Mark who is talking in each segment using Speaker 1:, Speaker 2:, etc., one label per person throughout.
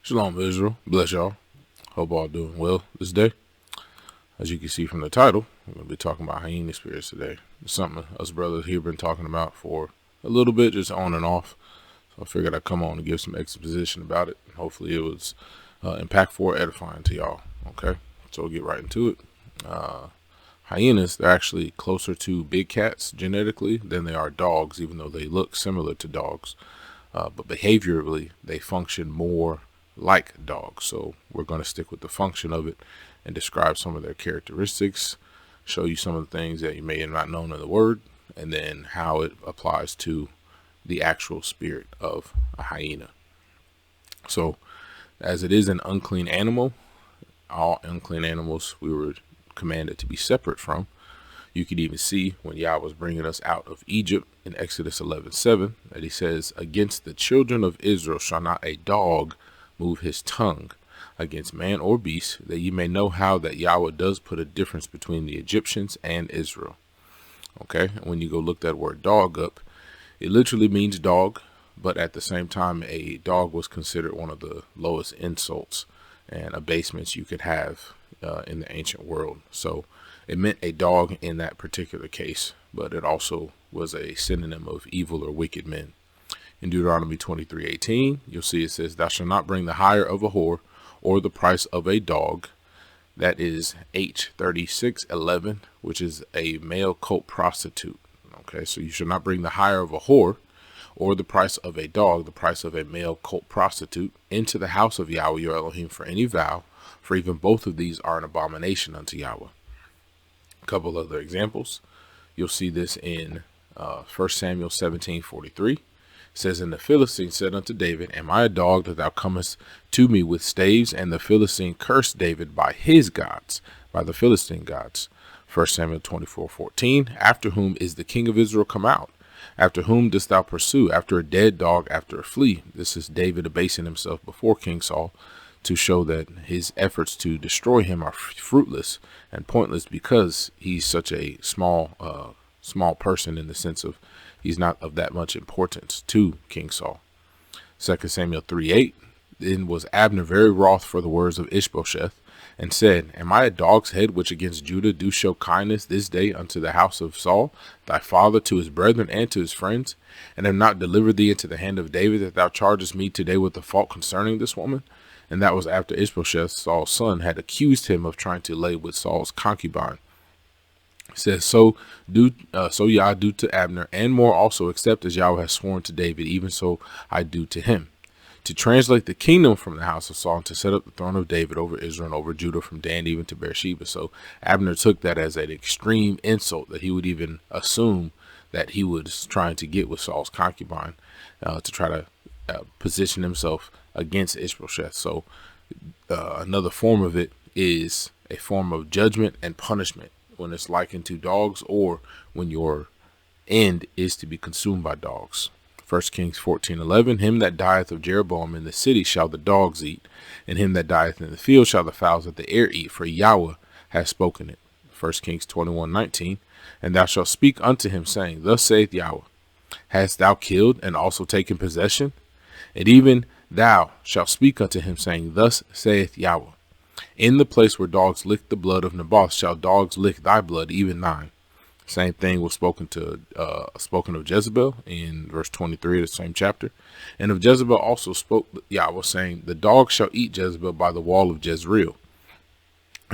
Speaker 1: Shalom, Israel. Bless y'all. Hope all doing well this day. As you can see from the title, we're going to be talking about Hyena Spirits today. It's something us brothers here been talking about for a little bit, just on and off. So I figured I'd come on and give some exposition about it. Hopefully it was impactful or edifying to y'all. Okay, so we'll get right into it. Hyenas, they're actually closer to big cats genetically than they are dogs, even though they look similar to dogs. But behaviorally, they function more like dogs. So we're going to stick with the function of it and describe some of their characteristics, show you some of the things that you may have not known in the word, and then how it applies to the actual spirit of a hyena. So as it is an unclean animal, all unclean animals we were commanded to be separate from. You could even see when Yah was bringing us out of Egypt in Exodus 11:7 that he says, "Against the children of Israel shall not a dog move his tongue against man or beast, that ye may know how that Yahweh does put a difference between the Egyptians and Israel." Okay, and when you go look that word dog up, it literally means dog, but at the same time, a dog was considered one of the lowest insults and abasements you could have in the ancient world. So it meant a dog in that particular case, but it also was a synonym of evil or wicked men. In Deuteronomy 23:18, you'll see it says, "Thou shalt not bring the hire of a whore or the price of a dog." That is H36:11, which is a male cult prostitute. Okay, so you should not bring the hire of a whore or the price of a dog, the price of a male cult prostitute, into the house of Yahweh your Elohim for any vow, for even both of these are an abomination unto Yahweh. A couple other examples. You'll see this in 1 Samuel 17:43. It says, "And the Philistine said unto David, Am I a dog that thou comest to me with staves? And the Philistine cursed David by his gods," by the Philistine gods. 1 Samuel 24:14. "After whom is the king of Israel come out? After whom dost thou pursue? After a dead dog, after a flea." This is David abasing himself before King Saul to show that his efforts to destroy him are fruitless and pointless because he's such a small person, in the sense of he's not of that much importance to King Saul. 2 Samuel 3:8. "Then was Abner very wroth for the words of Ishbosheth, and said, Am I a dog's head which against Judah do show kindness this day unto the house of Saul, thy father, to his brethren and to his friends, and have not delivered thee into the hand of David, that thou chargest me today with the fault concerning this woman?" And that was after Ishbosheth, Saul's son, had accused him of trying to lay with Saul's concubine. It says, so Yah do to Abner, and more also, except as Yahweh has sworn to David, even so I do to him, to translate the kingdom from the house of Saul, and to set up the throne of David over Israel and over Judah, from Dan even to Beersheba. So Abner took that as an extreme insult, that he would even assume that he was trying to get with Saul's concubine, to try to position himself against Ishbosheth. So another form of it is a form of judgment and punishment when it's likened to dogs, or when your end is to be consumed by dogs. 1 Kings 14:11, "Him that dieth of Jeroboam in the city shall the dogs eat, and him that dieth in the field shall the fowls of the air eat, for Yahweh hath spoken it." 1 Kings 21:19, "And thou shalt speak unto him, saying, Thus saith Yahweh, Hast thou killed and also taken possession? And even thou shalt speak unto him, saying, Thus saith Yahweh, In the place where dogs lick the blood of Naboth shall dogs lick thy blood, even thine." Same thing was spoken of Jezebel in verse 23 of the same chapter. "And of Jezebel also spoke Yahweh, saying, The dogs shall eat Jezebel by the wall of Jezreel."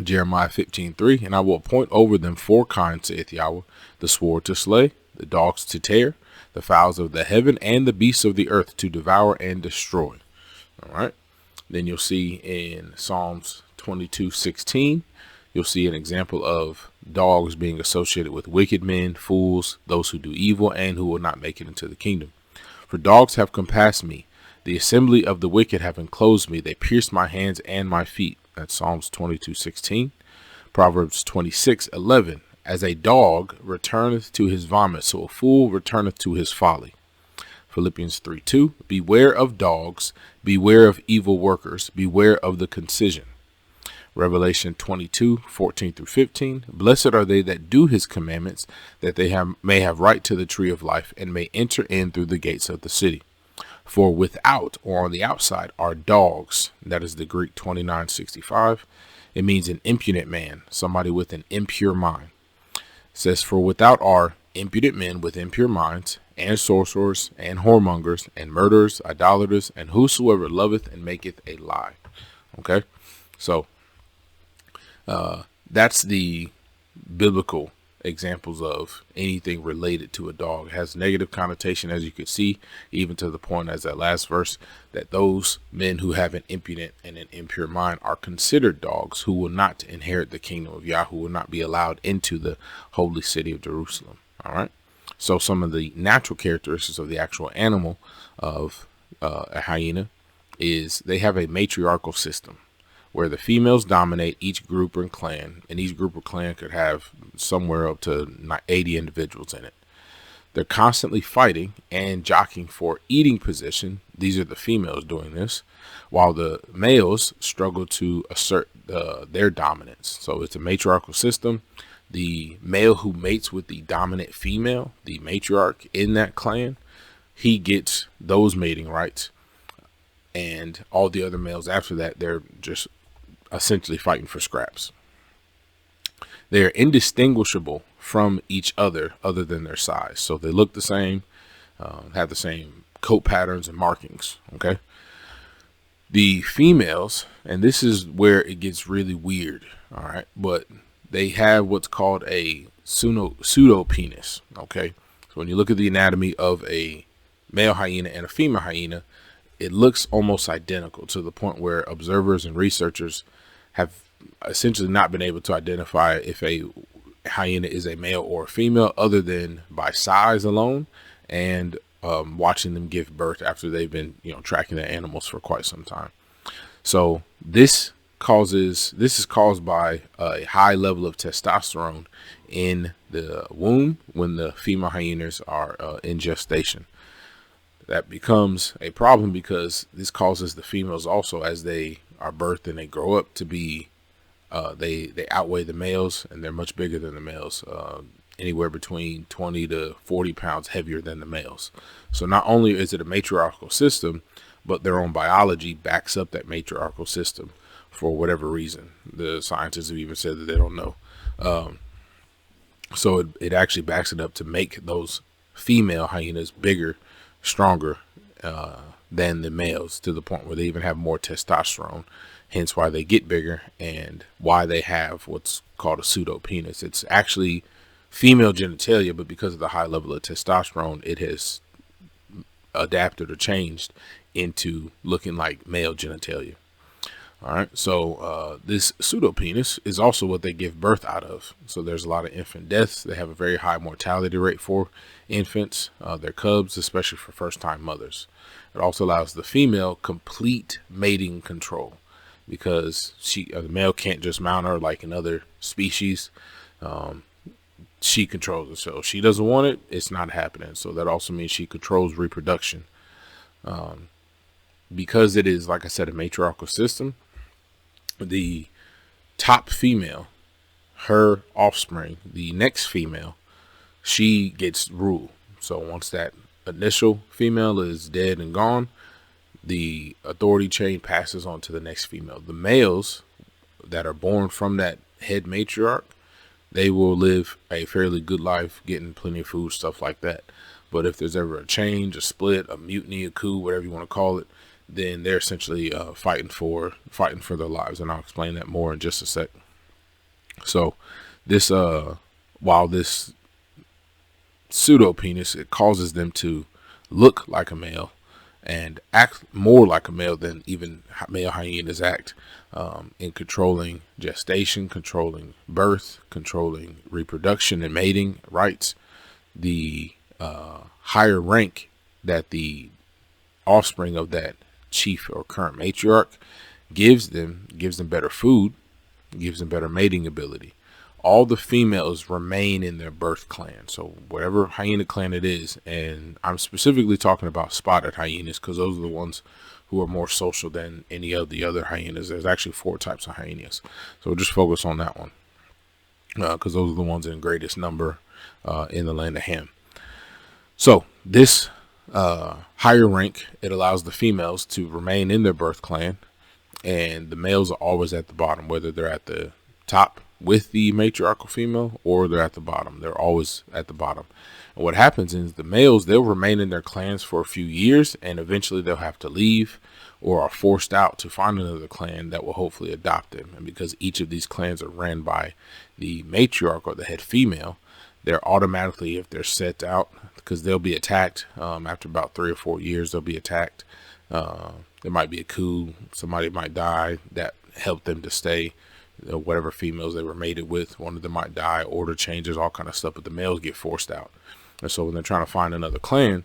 Speaker 1: Jeremiah 15:3, "And I will appoint over them 4 kinds, saith Yahweh, the sword to slay, the dogs to tear, the fowls of the heaven, and the beasts of the earth to devour and destroy." All right. Then you'll see in Psalms 22:16, you'll see an example of dogs being associated with wicked men, fools, those who do evil, and who will not make it into the kingdom. "For dogs have compassed me, the assembly of the wicked have enclosed me, they pierced my hands and my feet." That's Psalms 22:16. Proverbs 26:11, "As a dog returneth to his vomit, so a fool returneth to his folly." Philippians 3:2, "Beware of dogs, beware of evil workers, beware of the concision." Revelation 22:14-15, "Blessed are they that do his commandments, that they may have right to the tree of life, and may enter in through the gates of the city. For without, or on the outside, are dogs. That is the Greek 2965. It means an impudent man, somebody with an impure mind. It says, for without are impudent men with impure minds, and sorcerers, and whoremongers, and murderers, idolaters, and whosoever loveth and maketh a lie. Okay, so that's the biblical examples of anything related to a dog. It has negative connotation, as you can see, even to the point as that last verse, that those men who have an impudent and an impure mind are considered dogs, who will not inherit the kingdom of Yah, who will not be allowed into the holy city of Jerusalem. All right, so some of the natural characteristics of the actual animal of a hyena is they have a matriarchal system, where the females dominate each group or clan, and each group or clan could have somewhere up to 80 individuals in it. They're constantly fighting and jockeying for eating position. These are the females doing this, while the males struggle to assert their dominance. So it's a matriarchal system. The male who mates with the dominant female, the matriarch in that clan, he gets those mating rights, and all the other males after that, they're just essentially fighting for scraps. They are indistinguishable from each other than their size. So they look the same, have the same coat patterns and markings. Okay. The females, and this is where it gets really weird. All right. But they have what's called a pseudo penis. Okay. So when you look at the anatomy of a male hyena and a female hyena, it looks almost identical, to the point where observers and researchers have essentially not been able to identify if a hyena is a male or a female, other than by size alone, and watching them give birth after they've been, tracking the animals for quite some time. So this is caused by a high level of testosterone in the womb when the female hyenas are in gestation. That becomes a problem because this causes the females also, as they are birthed and they grow up, to be they outweigh the males, and they're much bigger than the males, anywhere between 20 to 40 pounds heavier than the males. So not only is it a matriarchal system, but their own biology backs up that matriarchal system for whatever reason. The scientists have even said that they don't know. So it actually backs it up to make those female hyenas bigger, stronger than the males, to the point where they even have more testosterone, hence why they get bigger and why they have what's called a pseudo penis. It's actually female genitalia, but because of the high level of testosterone, it has adapted or changed into looking like male genitalia. All right, so this pseudo penis is also what they give birth out of. So there's a lot of infant deaths. They have a very high mortality rate for infants, their cubs, especially for first-time mothers. It also allows the female complete mating control, because the male can't just mount her like in other species. She controls it. So if she doesn't want it, it's not happening. So that also means she controls reproduction. Because it is, like I said, a matriarchal system, the top female, her offspring, the next female, she gets rule. So once that initial female is dead and gone, the authority chain passes on to the next female. The males that are born from that head matriarch, they will live a fairly good life, getting plenty of food, stuff like that. But if there's ever a change, a split, a mutiny, a coup, whatever you want to call it, then they're essentially fighting for their lives, and I'll explain that more in just a sec. So this while this pseudo penis, it causes them to look like a male and act more like a male than even male hyenas act, in controlling gestation, controlling birth, controlling reproduction and mating rights. The higher rank that the offspring of that chief or current matriarch gives them better food, gives them better mating ability. All the females remain in their birth clan. So whatever hyena clan it is, and I'm specifically talking about spotted hyenas because those are the ones who are more social than any of the other hyenas. There's actually 4 types of hyenas. So we'll just focus on that one because those are the ones in greatest number in the land of Ham. So this higher rank, it allows the females to remain in their birth clan, and the males are always at the bottom, whether they're at the top with the matriarchal female or they're at the bottom. They're always at the bottom. And what happens is the males, they'll remain in their clans for a few years, and eventually they'll have to leave or are forced out to find another clan that will hopefully adopt them. And because each of these clans are ran by the matriarch or the head female, they're automatically, if they're set out, because they'll be attacked after about 3 or 4 years, they'll be attacked. There might be a coup, somebody might die that helped them to stay. Whatever females they were mated with, one of them might die, order changes, all kind of stuff, but the males get forced out. And so when they're trying to find another clan,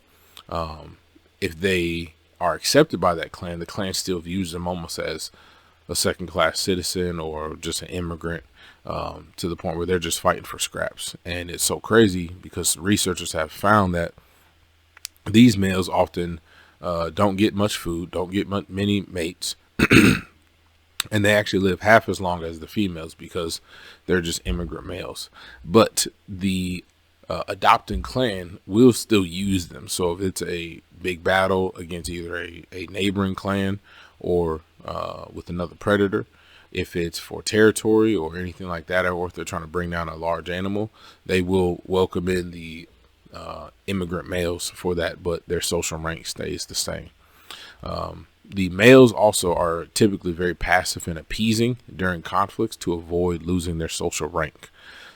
Speaker 1: if they are accepted by that clan, the clan still views them almost as a second-class citizen or just an immigrant, to the point where they're just fighting for scraps. And it's so crazy because researchers have found that these males often don't get much food, don't get many mates, and they actually live half as long as the females because they're just immigrant males. But the adopting clan will still use them. So if it's a big battle against either a neighboring clan or with another predator, if it's for territory or anything like that, or if they're trying to bring down a large animal, they will welcome in the immigrant males for that, but their social rank stays the same. The males also are typically very passive and appeasing during conflicts to avoid losing their social rank.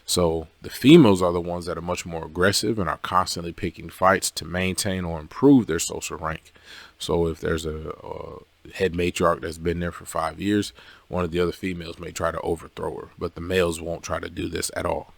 Speaker 1: So the females are the ones that are much more aggressive and are constantly picking fights to maintain or improve their social rank. So if there's a head matriarch that's been there for 5 years, one of the other females may try to overthrow her, but the males won't try to do this at all.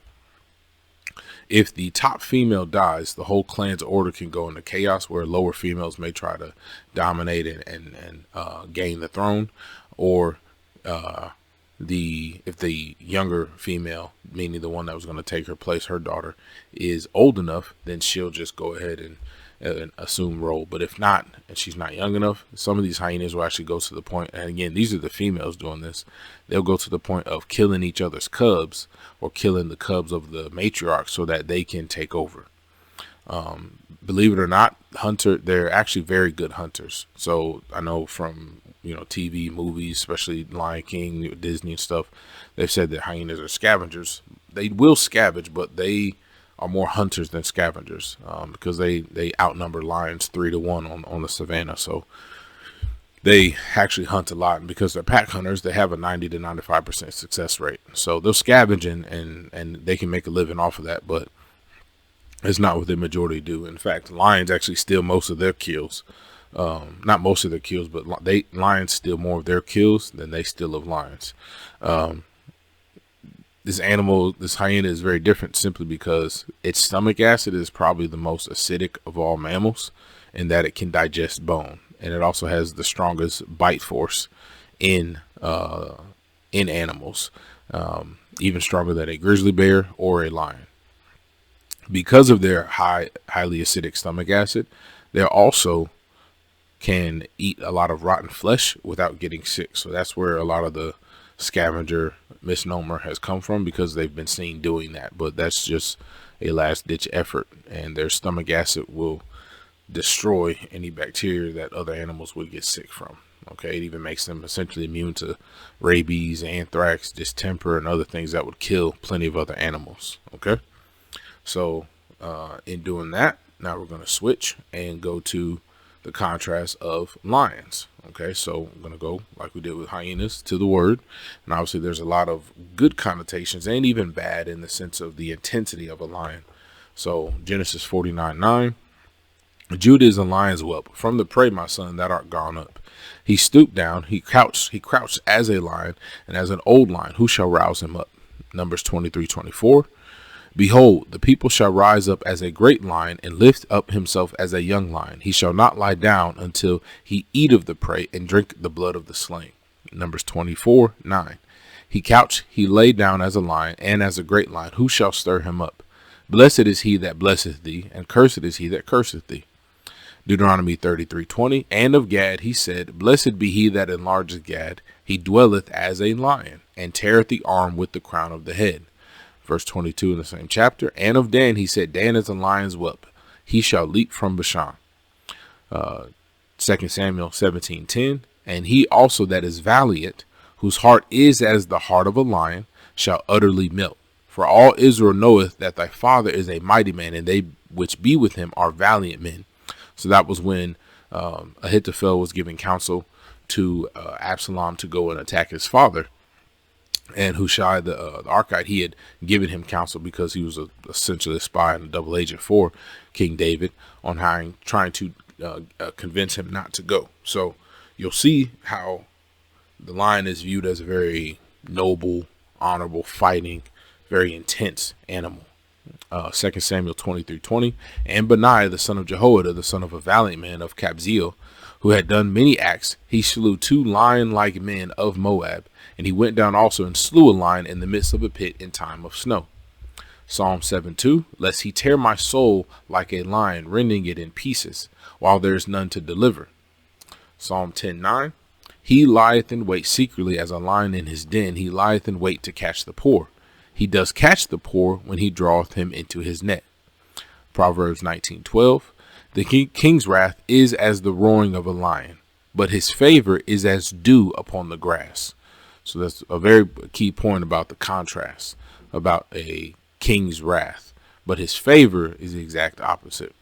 Speaker 1: If the top female dies, the whole clan's order can go into chaos, where lower females may try to dominate and gain the throne, or if the younger female, meaning the one that was going to take her place, her daughter, is old enough, then she'll just go ahead and assume role. But if not, and she's not young enough, some of these hyenas will actually go to the point, and again, these are the females doing this, they'll go to the point of killing each other's cubs or killing the cubs of the matriarch so that they can take over. Believe it or not, they're actually very good hunters. So I know from TV, movies, especially Lion King, Disney and stuff, they've said that hyenas are scavengers. They will scavenge, but they are more hunters than scavengers, because they outnumber lions 3-to-1 on the savannah. So they actually hunt a lot, and because they're pack hunters, they have a 90 to 95% success rate. So they'll scavenge and they can make a living off of that, but it's not what the majority do. In fact, lions actually steal most of their kills. Not most of their kills, but lions steal more of their kills than they steal of lions. This hyena is very different simply because its stomach acid is probably the most acidic of all mammals, in that it can digest bone, and it also has the strongest bite force in animals, even stronger than a grizzly bear or a lion. Because of their highly acidic stomach acid, they also can eat a lot of rotten flesh without getting sick. So that's where a lot of the scavenger misnomer has come from, because they've been seen doing that, but that's just a last ditch effort, and their stomach acid will destroy any bacteria that other animals would get sick from. Okay, it even makes them essentially immune to rabies, anthrax, distemper, and other things that would kill plenty of other animals. Okay, so in doing that, now we're going to switch and go to the contrast of lions. Okay, so I'm going to go, like we did with hyenas, to the word. And obviously there's a lot of good connotations and even bad in the sense of the intensity of a lion. So Genesis 49:9, Judah is a lion's whelp. From the prey, my son, that art gone up. He stooped down, he crouched as a lion, and as an old lion, who shall rouse him up? Numbers 23:24. Behold, the people shall rise up as a great lion, and lift up himself as a young lion. He shall not lie down until he eat of the prey and drink the blood of the slain. Numbers 24:9. He couched, he lay down as a lion, and as a great lion. Who shall stir him up? Blessed is he that blesseth thee, and cursed is he that curseth thee. Deuteronomy 33:20. And of Gad he said, Blessed be he that enlargeth Gad. He dwelleth as a lion, and teareth the arm with the crown of the head. Verse 22 in the same chapter. And of Dan he said, Dan is a lion's whelp. He shall leap from Bashan. 2 Samuel 17:10. And he also that is valiant, whose heart is as the heart of a lion, shall utterly melt. For all Israel knoweth that thy father is a mighty man, and they which be with him are valiant men. So that was when Ahithophel was giving counsel to Absalom to go and attack his father. And Hushai, the Archite, he had given him counsel because he was essentially a spy and a double agent for King David on trying to convince him not to go. So you'll see how the lion is viewed as a very noble, honorable, fighting, very intense animal. 2 Samuel 20-20. And Benaiah, the son of Jehoiada, the son of a valiant man of Kabzeel, who had done many acts, he slew 2 lion-like men of Moab, and he went down also and slew a lion in the midst of a pit in time of snow. Psalm 7:2. Lest he tear my soul like a lion, rending it in pieces, while there is none to deliver. Psalm 10:9. He lieth in wait secretly as a lion in his den. He lieth in wait to catch the poor. He does catch the poor when he draweth him into his net. Proverbs 19:12. The king's wrath is as the roaring of a lion, but his favor is as dew upon the grass. So that's a very key point about the contrast about a king's wrath, but his favor is the exact opposite.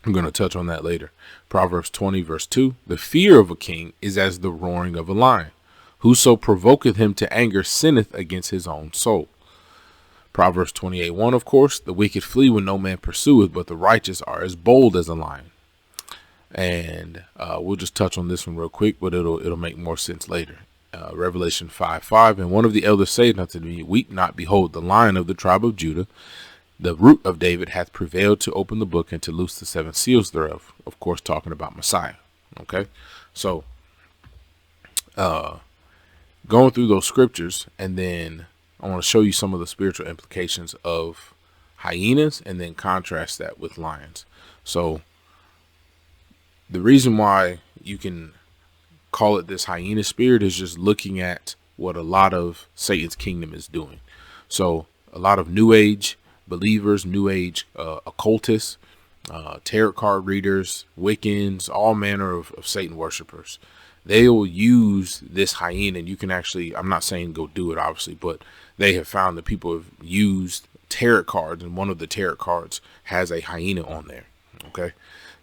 Speaker 1: I'm going to touch on that later. Proverbs 20:2. The fear of a king is as the roaring of a lion. Whoso provoketh him to anger sinneth against his own soul. Proverbs 28:1, of course. The wicked flee when no man pursueth, but the righteous are as bold as a lion. And we'll just touch on this one real quick, but it'll make more sense later. Revelation 5:5. And one of the elders said unto me, Weep not, behold, the Lion of the tribe of Judah, the root of David, hath prevailed to open the book and to loose the 7 seals thereof. Of course, talking about Messiah. Okay, so going through those scriptures, and then I want to show you some of the spiritual implications of hyenas, and then contrast that with lions. So the reason why you can call it this hyena spirit is just looking at what a lot of Satan's kingdom is doing. So a lot of New Age believers, New Age occultists, tarot card readers, Wiccans, all manner of Satan worshipers, they will use this hyena. And you can actually, I'm not saying go do it, obviously, but they have found that people have used tarot cards, and one of the tarot cards has a hyena on there. Okay.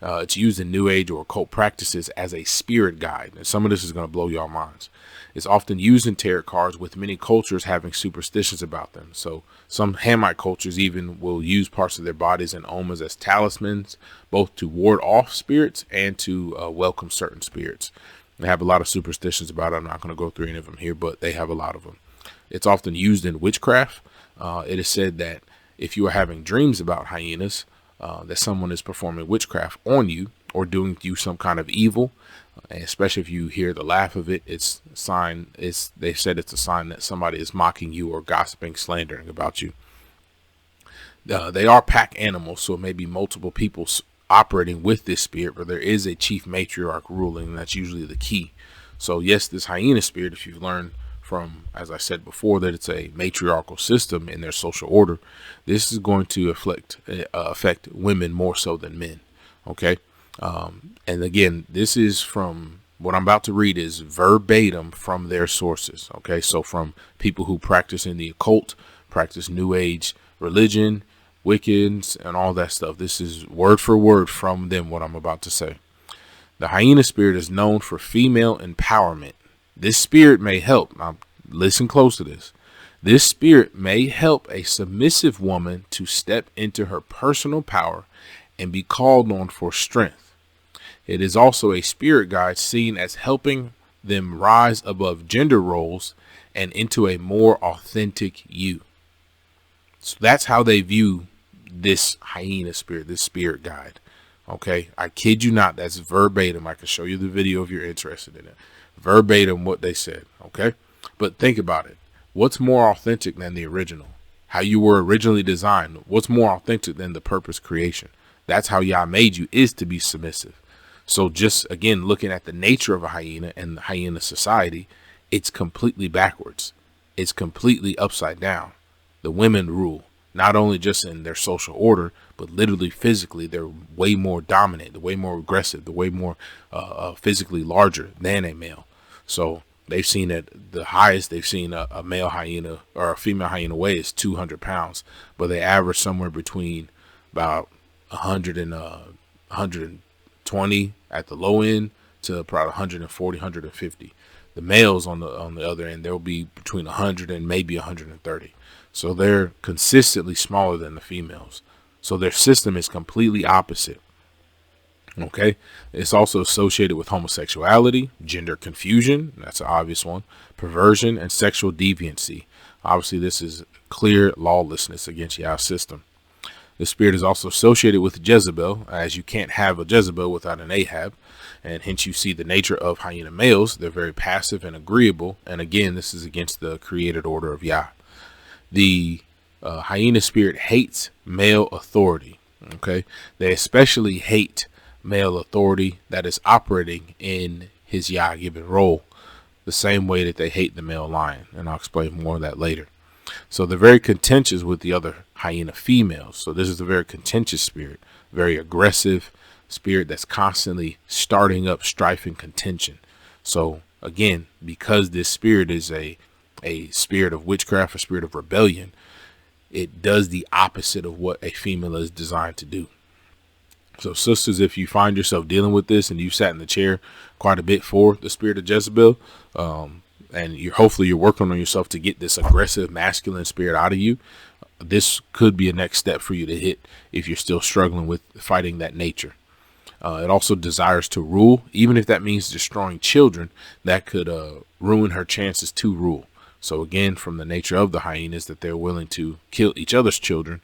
Speaker 1: It's used in New Age or occult practices as a spirit guide. And some of this is going to blow your minds. It's often used in tarot cards, with many cultures having superstitions about them. So some Hamite cultures even will use parts of their bodies and omens as talismans, both to ward off spirits and to welcome certain spirits. They have a lot of superstitions about it. I'm not going to go through any of them here, but they have a lot of them. It's often used in witchcraft. It is said that if you are having dreams about hyenas, that someone is performing witchcraft on you or doing to you some kind of evil, and especially if you hear the laugh of it, it's a sign. They said it's a sign that somebody is mocking you or gossiping, slandering about you. They are pack animals, so it may be multiple people operating with this spirit, but there is a chief matriarch ruling, and that's usually the key. So yes, this hyena spirit, if you've learned from, as I said before, that it's a matriarchal system in their social order, this is going to affect women more so than men. Okay. And again, this is from what I'm about to read is verbatim from their sources. Okay. So from people who practice in the occult, practice New Age religion, Wiccans, and all that stuff. This is word for word from them, what I'm about to say. The hyena spirit is known for female empowerment. This spirit may help. Now, listen close to this. This spirit may help a submissive woman to step into her personal power and be called on for strength. It is also a spirit guide seen as helping them rise above gender roles and into a more authentic you. So that's how they view this hyena spirit, this spirit guide. Okay, I kid you not, that's verbatim. I can show you the video if you're interested in it. Verbatim what they said. Okay, but think about it. What's more authentic than the original? How you were originally designed. What's more authentic than the purpose creation? That's how Yah made you, is to be submissive. So just again, looking at the nature of a hyena and the hyena society, it's completely backwards. It's completely upside down. The women rule. not only just in their social order, but literally physically, they're way more dominant, they're way more aggressive, they're way more physically larger than a male. So they've seen that the highest they've seen a male hyena or a female hyena weigh is 200 pounds, but they average somewhere between about 100 and 120 at the low end to probably 140, 150. The males on the other end, they'll be between 100 and maybe 130. So they're consistently smaller than the females. So their system is completely opposite. Okay. It's also associated with homosexuality, gender confusion. That's an obvious one. Perversion and sexual deviancy. Obviously, this is clear lawlessness against Yah's system. The spirit is also associated with Jezebel, as you can't have a Jezebel without an Ahab. And hence you see the nature of hyena males. They're very passive and agreeable. And again, this is against the created order of Yah. The hyena spirit hates male authority. Okay. They especially hate male authority that is operating in his Yah given role, the same way that they hate the male lion. And I'll explain more of that later. So they're very contentious with the other hyena females. So this is a very contentious spirit, very aggressive spirit that's constantly starting up strife and contention. So again, because this spirit is a spirit of witchcraft, a spirit of rebellion, it does the opposite of what a female is designed to do. So sisters, if you find yourself dealing with this and you sat in the chair quite a bit for the spirit of Jezebel, and hopefully you're working on yourself to get this aggressive masculine spirit out of you, this could be a next step for you to hit if you're still struggling with fighting that nature. It also desires to rule, even if that means destroying children. That could ruin her chances to rule. So again, from the nature of the hyenas, that they're willing to kill each other's children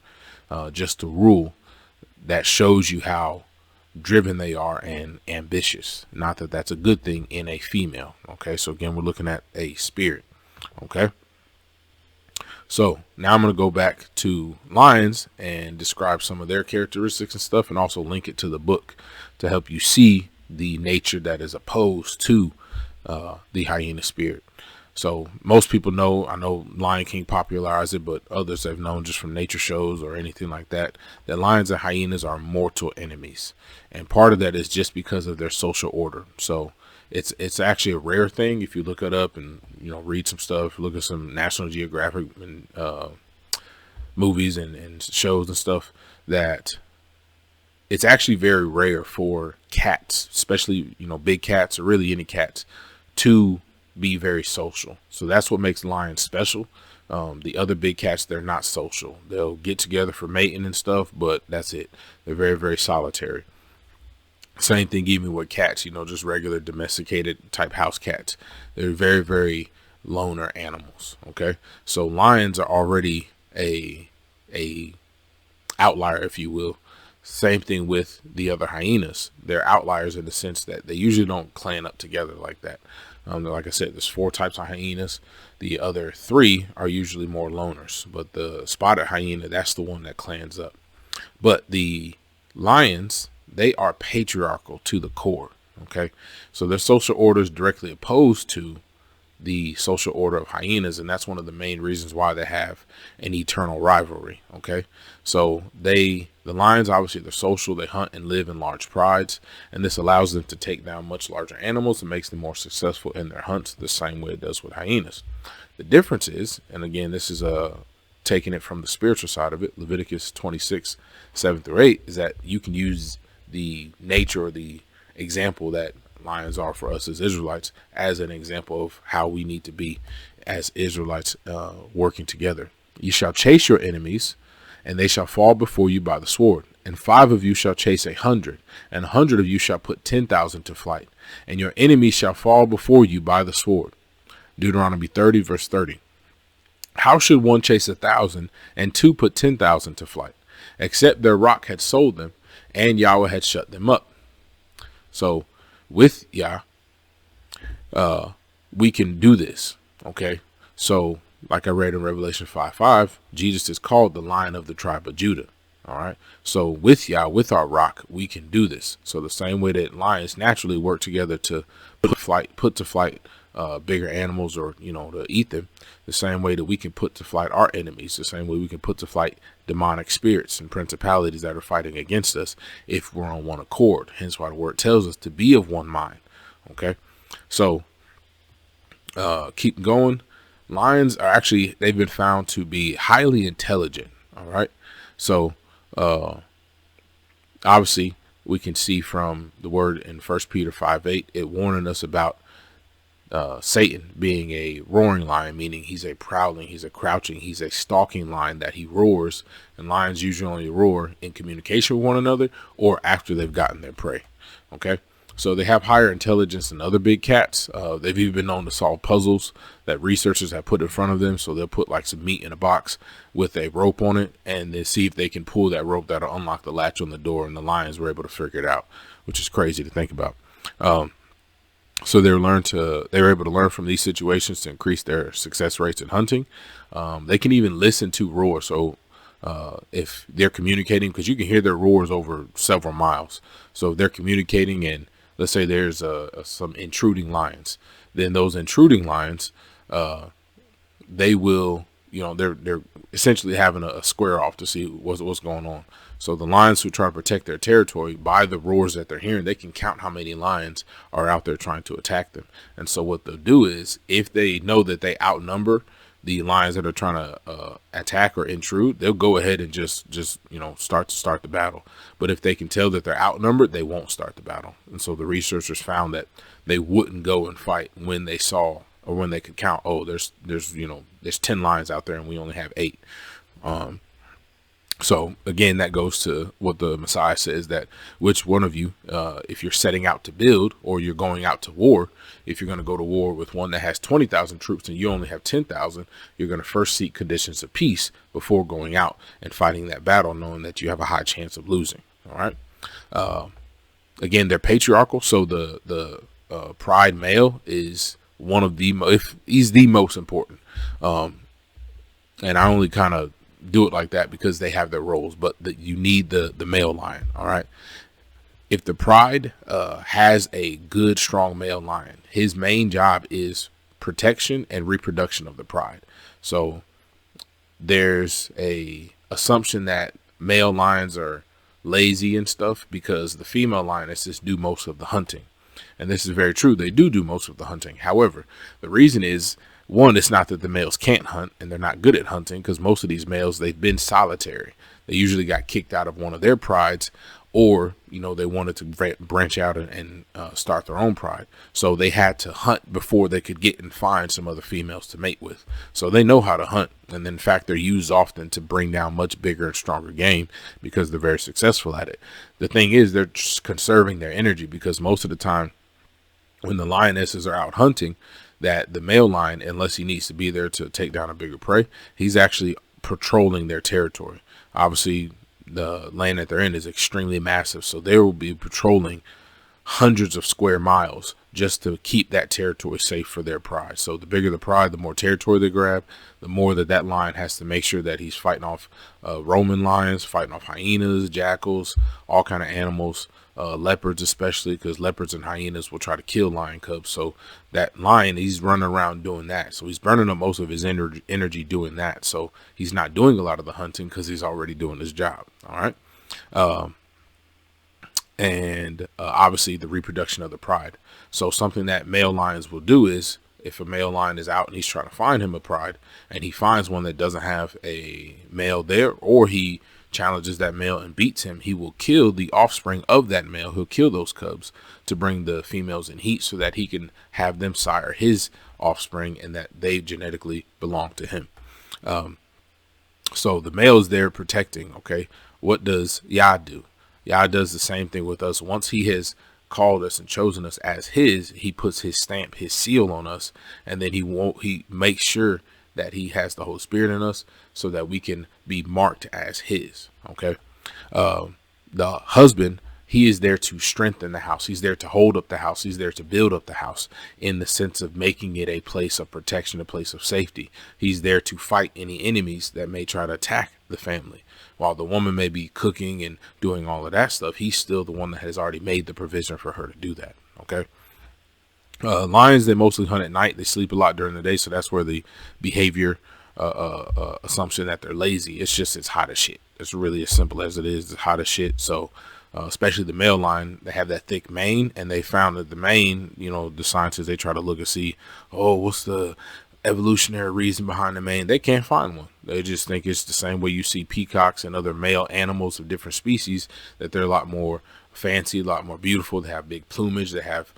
Speaker 1: just to rule. That shows you how driven they are and ambitious. Not that that's a good thing in a female. Okay, so again, we're looking at a spirit. Okay, so now I'm going to go back to lions and describe some of their characteristics and stuff, and also link it to the book to help you see the nature that is opposed to the hyena spirit. So most people know, I know Lion King popularized it, but others have known just from nature shows or anything like that, that lions and hyenas are mortal enemies. And part of that is just because of their social order. So it's actually a rare thing. If you look it up and, read some stuff, look at some National Geographic and movies and shows and stuff, that it's actually very rare for cats, especially, big cats or really any cats, to be very social. So that's what makes lions special. The other big cats, they're not social. They'll get together for mating and stuff, but that's it. They're very, very solitary. Same thing even with cats, just regular domesticated type house cats. They're very, very loner animals. Okay. So lions are already a outlier, if you will. Same thing with the other hyenas. They're outliers in the sense that they usually don't clan up together like that. Like I said, there's 4 types of hyenas. The other 3 are usually more loners, but the spotted hyena, that's the one that clans up. But the lions, they are patriarchal to the core. Okay, so their social order is directly opposed to the social order of hyenas, and that's one of the main reasons why they have an eternal rivalry. Okay, so the lions, obviously they're social, they hunt and live in large prides, and this allows them to take down much larger animals and makes them more successful in their hunts, the same way it does with hyenas. The difference is, and again, this is taking it from the spiritual side of it, Leviticus 26:7-8, is that you can use the nature or the example that lions are for us as Israelites as an example of how we need to be as Israelites working together. You shall chase your enemies, and they shall fall before you by the sword. And 5 of you shall chase 100, and 100 of you shall put 10,000 to flight. And your enemies shall fall before you by the sword. Deuteronomy 30:30. How should one chase 1,000 and 2 put 10,000 to flight, except their rock had sold them, and Yahweh had shut them up? So with Yah, we can do this. Okay, so like I read in Revelation 5:5, Jesus is called the Lion of the tribe of Judah. All right, so with Yah, with our rock, we can do this. So the same way that lions naturally work together to put to flight bigger animals, or to eat them, the same way that we can put to flight our enemies, the same way we can put to flight demonic spirits and principalities that are fighting against us if we're on one accord. Hence why the word tells us to be of one mind. Okay, so keep going. Lions are actually, they've been found to be highly intelligent. All right, so obviously we can see from the word in 1 Peter 5:8, it warning us about Satan being a roaring lion, meaning he's a prowling, he's a crouching, he's a stalking lion, that he roars. And lions usually only roar in communication with one another or after they've gotten their prey. Okay, so they have higher intelligence than other big cats. They've even been known to solve puzzles that researchers have put in front of them. So they'll put like some meat in a box with a rope on it, and then see if they can pull that rope that'll unlock the latch on the door. And the lions were able to figure it out, which is crazy to think about. So they were able to learn from these situations to increase their success rates in hunting. They can even listen to roar. So if they're communicating, because you can hear their roars over several miles. So if they're communicating, and let's say there's some intruding lions, then those intruding lions, they will, they're essentially having a square off to see what's going on. So the lions who try to protect their territory, by the roars that they're hearing, they can count how many lions are out there trying to attack them. And so what they'll do is, if they know that they outnumber the lions that are trying to attack or intrude, they'll go ahead and just start the battle. But if they can tell that they're outnumbered, they won't start the battle. And so the researchers found that they wouldn't go and fight when they saw, or when they could count, oh, there's 10 lions out there and we only have 8. So again, that goes to what the Messiah says, that which one of you, if you're setting out to build, or you're going out to war, if you're going to go to war with one that has 20,000 troops and you only have 10,000, you're going to first seek conditions of peace before going out and fighting that battle, knowing that you have a high chance of losing. All right. Again, they're patriarchal. So the pride male is one of he's the most important. And I only kind of do it like that because they have their roles, but you need the male lion. All right. If the pride has a good, strong male lion, his main job is protection and reproduction of the pride. So there's a assumption that male lions are lazy and stuff because the female lionesses do most of the hunting. And this is very true. They do most of the hunting. However, the reason is, one, it's not that the males can't hunt and they're not good at hunting, because most of these males, they've been solitary. They usually got kicked out of one of their prides, or, they wanted to branch out and start their own pride. So they had to hunt before they could get and find some other females to mate with. So they know how to hunt. And in fact, they're used often to bring down much bigger and stronger game because they're very successful at it. The thing is, they're just conserving their energy, because most of the time when the lionesses are out hunting, that the male lion, unless he needs to be there to take down a bigger prey, he's actually patrolling their territory. Obviously, the land that they're in is extremely massive, so they will be patrolling hundreds of square miles just to keep that territory safe for their pride. So the bigger the pride, the more territory they grab, the more that lion has to make sure that he's fighting off Roman lions, fighting off hyenas, jackals, all kind of animals, leopards especially, because leopards and hyenas will try to kill lion cubs. So that lion, he's running around doing that. So he's burning up most of his energy doing that. So he's not doing a lot of the hunting because he's already doing his job. All right. And obviously the reproduction of the pride. So something that male lions will do is, if a male lion is out and he's trying to find him a pride, and he finds one that doesn't have a male there, or he challenges that male and beats him, he will kill the offspring of that male. He'll kill those cubs to bring the females in heat so that he can have them sire his offspring and that they genetically belong to him. So the male is there protecting. Okay. What does Yah do? Yah does the same thing with us. Once he has called us and chosen us as his, he puts his stamp, his seal on us, and then he makes sure that he has the Holy Spirit in us so that we can be marked as his. Okay. The husband, he is there to strengthen the house. He's there to hold up the house. He's there to build up the house in the sense of making it a place of protection, a place of safety. He's there to fight any enemies that may try to attack the family. While the woman may be cooking and doing all of that stuff, he's still the one that has already made the provision for her to do that. Okay. Lions, they mostly hunt at night. They sleep a lot during the day, so that's where the behavior assumption that they're lazy. It's hot as shit. It's really as simple as it is. It's hot as shit. So especially the male lion, they have that thick mane, and they found that the mane, the scientists, they try to look and see, oh, what's the evolutionary reason behind the mane? They can't find one. They just think it's the same way you see peacocks and other male animals of different species, that they're a lot more fancy, a lot more beautiful. They have big plumage, they have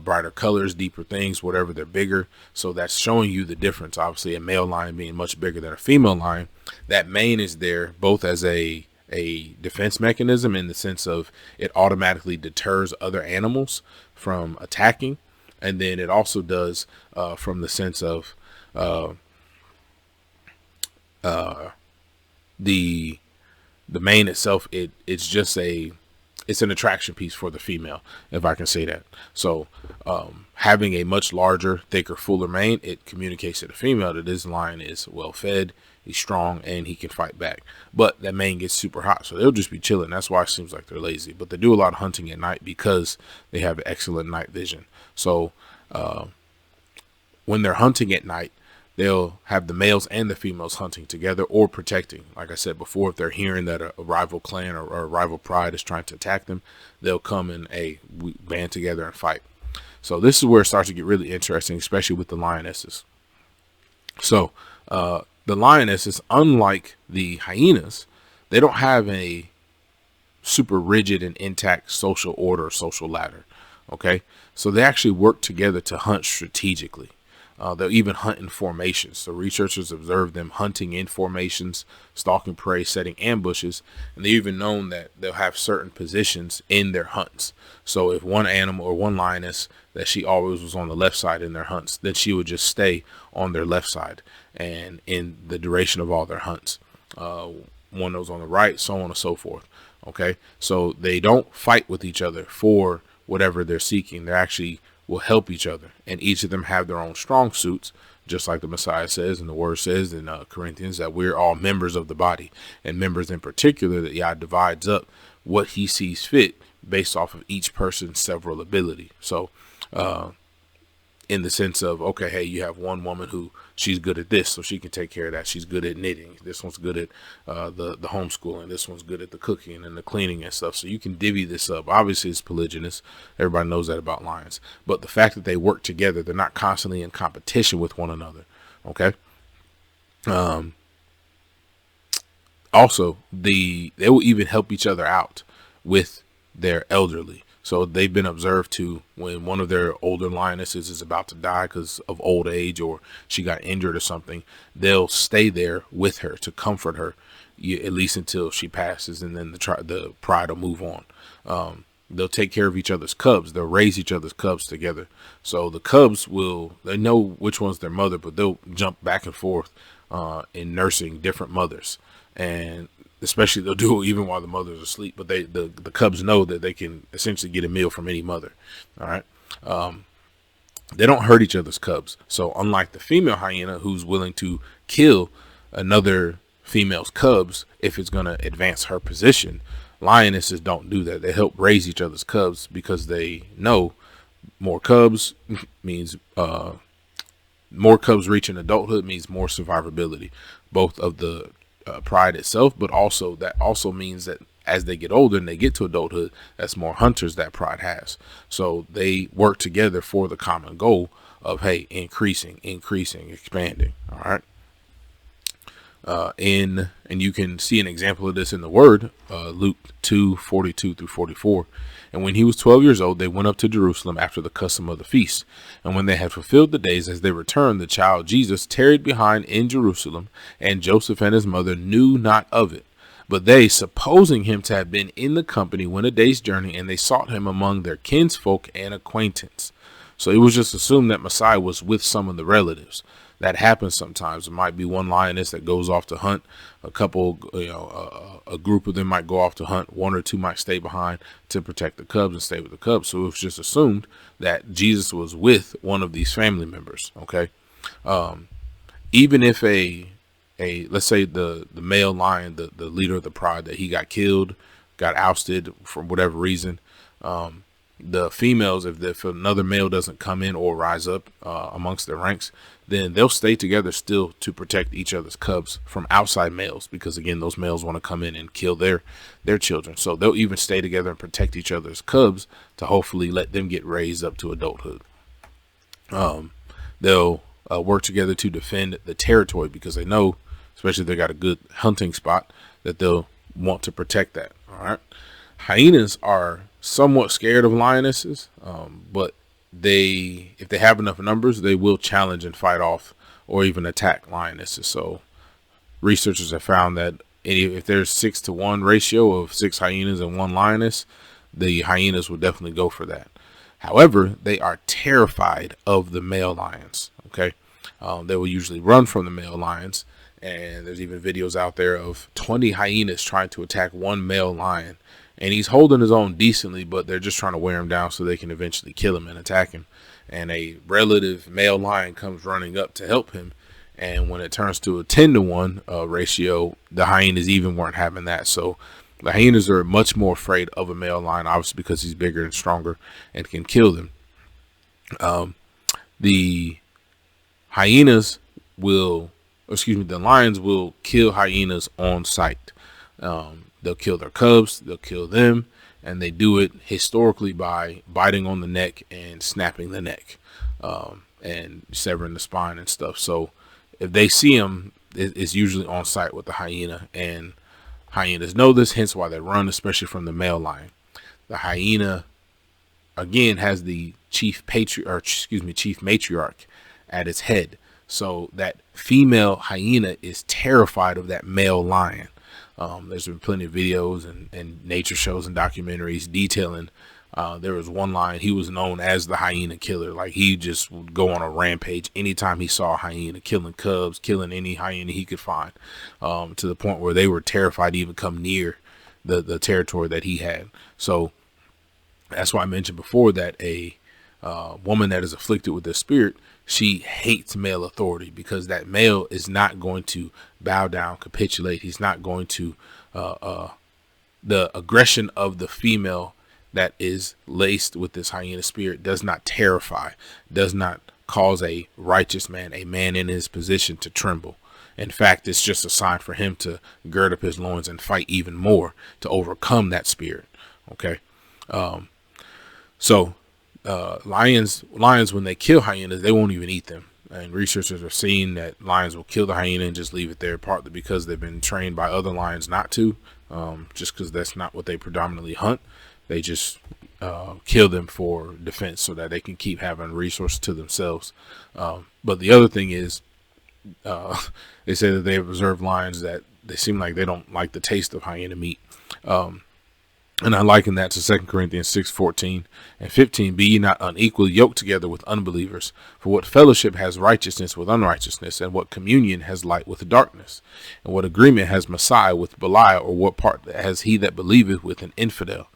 Speaker 1: brighter colors, deeper things, whatever. They're bigger, so that's showing you the difference. Obviously, a male lion being much bigger than a female lion. That mane is there both as a defense mechanism, in the sense of it automatically deters other animals from attacking, and then it also does from the sense of the mane itself. It's an attraction piece for the female, if I can say that. So having a much larger, thicker, fuller mane, it communicates to the female that this lion is well fed, he's strong, and he can fight back. But that mane gets super hot, so they'll just be chilling. That's why it seems like they're lazy. But they do a lot of hunting at night because they have excellent night vision. So when they're hunting at night, they'll have the males and the females hunting together or protecting. Like I said before, if they're hearing that a rival clan or a rival pride is trying to attack them, they'll come and we band together and fight. So this is where it starts to get really interesting, especially with the lionesses. So the lionesses, unlike the hyenas, they don't have a super rigid and intact social order or social ladder. Okay, so they actually work together to hunt strategically. They'll even hunt in formations. So researchers observed them hunting in formations, stalking prey, setting ambushes, and they've even known that they'll have certain positions in their hunts. So if one animal or one lioness, that she always was on the left side in their hunts, then she would just stay on their left side and in the duration of all their hunts. One that was on the right, so on and so forth. Okay, so they don't fight with each other for whatever they're seeking. They're actually will help each other, and each of them have their own strong suits, just like the Messiah says, and the word says in Corinthians that we're all members of the body, and members in particular that Yah divides up what he sees fit based off of each person's several ability. So in the sense of, okay, hey, you have one woman who she's good at this, so she can take care of that. She's good at knitting. This one's good at the homeschooling. This one's good at the cooking and the cleaning and stuff. So you can divvy this up. Obviously, it's polygynous. Everybody knows that about lions. But the fact that they work together, they're not constantly in competition with one another. Okay. Also, they will even help each other out with their elderly. So they've been observed to, when one of their older lionesses is about to die because of old age, or she got injured or something, they'll stay there with her to comfort her, at least until she passes, and then the pride will move on. They'll take care of each other's cubs. They'll raise each other's cubs together. So the cubs they know which one's their mother, but they'll jump back and forth in nursing different mothers. And especially they'll do it even while the mother's asleep, but the cubs know that they can essentially get a meal from any mother. All right. They don't hurt each other's cubs. So unlike the female hyena, who's willing to kill another female's cubs if it's going to advance her position, lionesses don't do that. They help raise each other's cubs because they know more cubs means more cubs reaching adulthood means more survivability, both of the pride itself, but also that also means that as they get older and they get to adulthood, that's more hunters that pride has. So they work together for the common goal of, hey, increasing, expanding. All right. And you can see an example of this in the word, Luke 2:42-44. And when he was 12 years old, they went up to Jerusalem after the custom of the feast. And when they had fulfilled the days, as they returned, the child Jesus tarried behind in Jerusalem, and Joseph and his mother knew not of it. But they, supposing him to have been in the company, went a day's journey, and they sought him among their kinsfolk and acquaintance. So it was just assumed that Messiah was with some of the relatives. That happens sometimes. It might be one lioness that goes off to hunt. A couple, a group of them might go off to hunt. One or two might stay behind to protect the cubs and stay with the cubs. So it was just assumed that Jesus was with one of these family members. Okay. Even if let's say the male lion, the leader of the pride, that he got killed, got ousted for whatever reason, the females, if another male doesn't come in or rise up amongst their ranks, then they'll stay together still to protect each other's cubs from outside males, because again, those males want to come in and kill their children. So they'll even stay together and protect each other's cubs to hopefully let them get raised up to adulthood. They'll work together to defend the territory, because they know, especially if they got a good hunting spot, that they'll want to protect that. All right. Hyenas are somewhat scared of lionesses, but if they have enough numbers, they will challenge and fight off or even attack lionesses. So researchers have found that if there's 6-to-1 ratio of 6 hyenas and 1 lioness, the hyenas will definitely go for that. However, they are terrified of the male lions. Okay. They will usually run from the male lions. And there's even videos out there of 20 hyenas trying to attack 1 male lion. And he's holding his own decently, but they're just trying to wear him down so they can eventually kill him and attack him. And a relative male lion comes running up to help him. And when it turns to a 10-to-1 ratio, the hyenas even weren't having that. So the hyenas are much more afraid of a male lion, obviously because he's bigger and stronger and can kill them. The lions will kill hyenas on sight. They'll kill their cubs, they'll kill them, and they do it historically by biting on the neck and snapping the neck, and severing the spine and stuff. So if they see them, it's usually on sight with the hyena, and hyenas know this, hence why they run, especially from the male lion. The hyena, again, has the chief matriarch at its head. So that female hyena is terrified of that male lion. There's been plenty of videos and nature shows and documentaries detailing. There was one lion, he was known as the hyena killer. Like, he just would go on a rampage anytime he saw a hyena, killing cubs, killing any hyena he could find, to the point where they were terrified to even come near the territory that he had. So that's why I mentioned before that a woman that is afflicted with this spirit, she hates male authority, because that male is not going to bow down, capitulate. He's not going to, the aggression of the female that is laced with this hyena spirit does not terrify, does not cause a righteous man, a man in his position, to tremble. In fact, it's just a sign for him to gird up his loins and fight even more to overcome that spirit. Okay. Lions, when they kill hyenas, they won't even eat them. And researchers are seeing that lions will kill the hyena and just leave it there, partly because they've been trained by other lions not to, just because that's not what they predominantly hunt. They just kill them for defense so that they can keep having resources to themselves. But the other thing is, they say that they have observed lions that they seem like they don't like the taste of hyena meat. And I liken that to 2 Corinthians 6:14 and 15. Be ye not unequally yoked together with unbelievers. For what fellowship has righteousness with unrighteousness? And what communion has light with darkness? And what agreement has Messiah with Belial? Or what part has he that believeth with an infidel?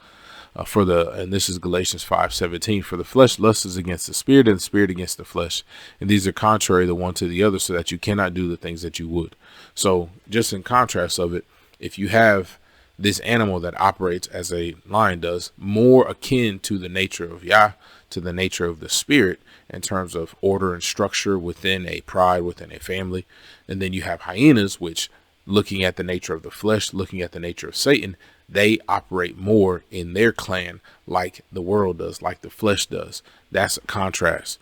Speaker 1: And this is Galatians 5:17. For the flesh lusts against the spirit, and the spirit against the flesh. And these are contrary the one to the other, so that you cannot do the things that you would. So just in contrast of it, if you have this animal that operates as a lion does, more akin to the nature of Yah, to the nature of the spirit in terms of order and structure within a pride, within a family. And then you have hyenas, which, looking at the nature of the flesh, looking at the nature of Satan, they operate more in their clan like the world does, like the flesh does. That's a contrast.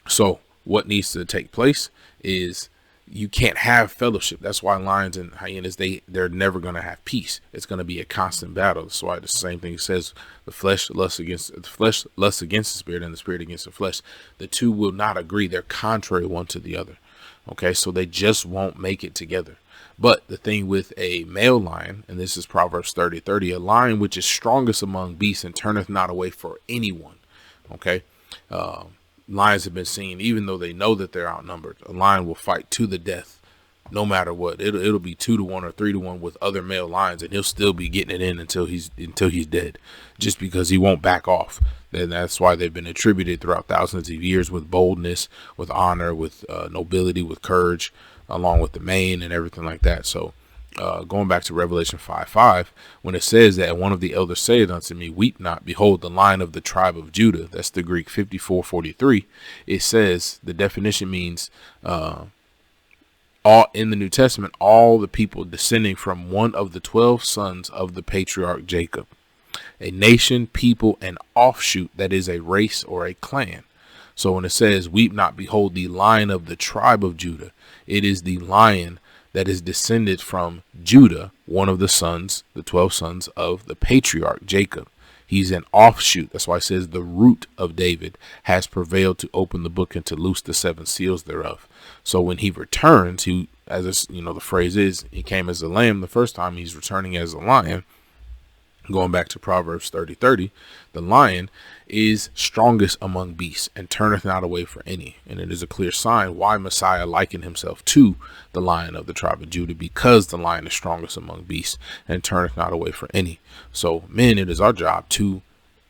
Speaker 1: So what needs to take place is, you can't have fellowship. That's why lions and hyenas, they're never going to have peace. It's going to be a constant battle. That's why the same thing says the flesh lusts against the spirit, and the spirit against the flesh. The two will not agree. They're contrary one to the other. Okay, so they just won't make it together. But the thing with a male lion, and this is Proverbs 30:30, a lion which is strongest among beasts and turneth not away for anyone. Okay. Lions have been seen, even though they know that they're outnumbered, a lion will fight to the death, no matter what. It'll be 2-to-1 or 3-to-1 with other male lions, and he'll still be getting it in until he's dead, just because he won't back off. And that's why they've been attributed throughout thousands of years with boldness, with honor, with nobility, with courage, along with the mane and everything like that. So going back to Revelation 5:5, when it says that one of the elders said unto me, weep not, behold, the Lion of the tribe of Judah. That's the Greek 54:43. It says, the definition means all in the New Testament, all the people descending from one of the 12 sons of the patriarch Jacob, a nation, people, and offshoot, that is a race or a clan. So when it says, weep not, behold, the Lion of the tribe of Judah, it is the lion that is descended from Judah, one of the sons, the 12 sons of the patriarch Jacob. He's an offshoot. That's why it says the root of David has prevailed to open the book and to loose the 7 seals thereof. So when he returns, he, as it's, the phrase is, he came as a lamb the first time, he's returning as a lion. Going back to Proverbs 30:30, the lion is strongest among beasts and turneth not away for any. And it is a clear sign why Messiah likened himself to the Lion of the tribe of Judah, because the lion is strongest among beasts and turneth not away for any. So men, it is our job to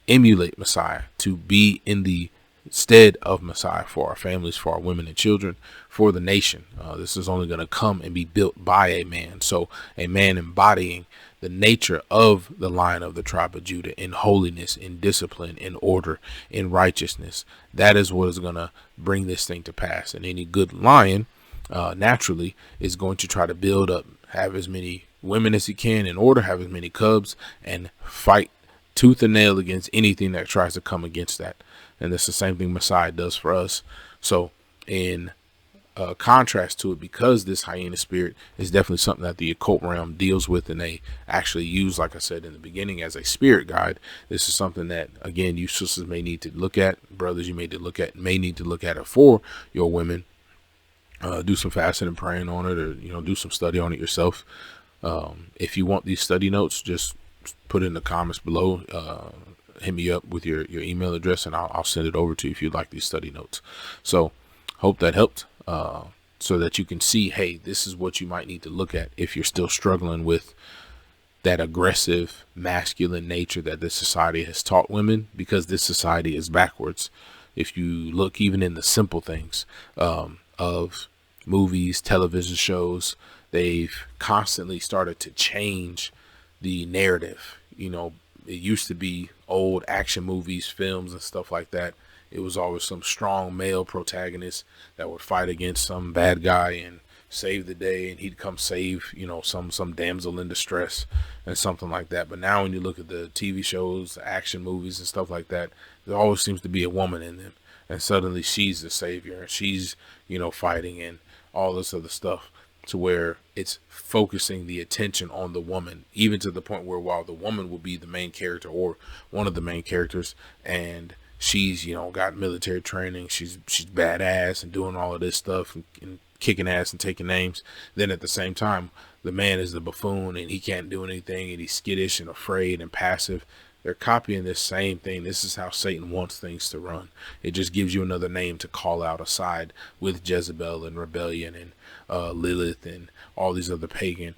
Speaker 1: emulate Messiah, to be in the stead of Messiah for our families, for our women and children, for the nation. This is only going to come and be built by a man. So a man embodying the nature of the Lion of the tribe of Judah in holiness, in discipline, in order, in righteousness. That is what is going to bring this thing to pass. And any good lion naturally is going to try to build up, have as many women as he can in order, have as many cubs, and fight tooth and nail against anything that tries to come against that. And that's the same thing Messiah does for us. So in contrast to it, because this hyena spirit is definitely something that the occult realm deals with, and they actually use, like I said in the beginning, as a spirit guide. This is something that, again, you sisters may need to look at, brothers, you may need to look at it for your women. Do some fasting and praying on it, or do some study on it yourself. If you want these study notes, just put in the comments below. Hit me up with your email address, and I'll send it over to you if you'd like these study notes. So hope that helped, so that you can see, hey, this is what you might need to look at if you're still struggling with that aggressive masculine nature that this society has taught women, because this society is backwards. If you look even in the simple things of movies, television shows, they've constantly started to change the narrative. It used to be old action movies, films, and stuff like that. It was always some strong male protagonist that would fight against some bad guy and save the day, and he'd come save, some damsel in distress and something like that. But now when you look at the TV shows, the action movies and stuff like that, there always seems to be a woman in them, and suddenly she's the savior, and she's, fighting and all this other stuff, to where it's focusing the attention on the woman, even to the point where, while the woman will be the main character or one of the main characters, and she's, got military training, she's badass and doing all of this stuff and kicking ass and taking names, then at the same time, the man is the buffoon and he can't do anything, and he's skittish and afraid and passive. They're copying this same thing. This is how Satan wants things to run. It just gives you another name to call out aside with Jezebel and rebellion and Lilith and all these other pagan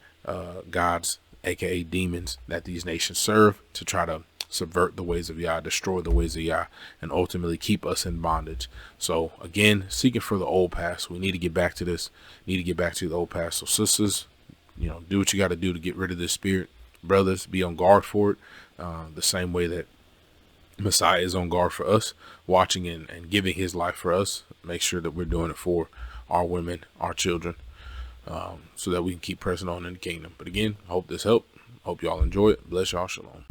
Speaker 1: gods, aka demons, that these nations serve, to try to subvert the ways of Yah, destroy the ways of Yah, and ultimately keep us in bondage. So again, seeking for the old past. We need to get back to this. Need to get back to the old past. So sisters, do what you got to do to get rid of this spirit. Brothers, be on guard for it. The same way that Messiah is on guard for us, watching and giving his life for us. Make sure that we're doing it for our women, our children, so that we can keep pressing on in the kingdom. But again, I hope this helped. Hope y'all enjoy it. Bless y'all. Shalom.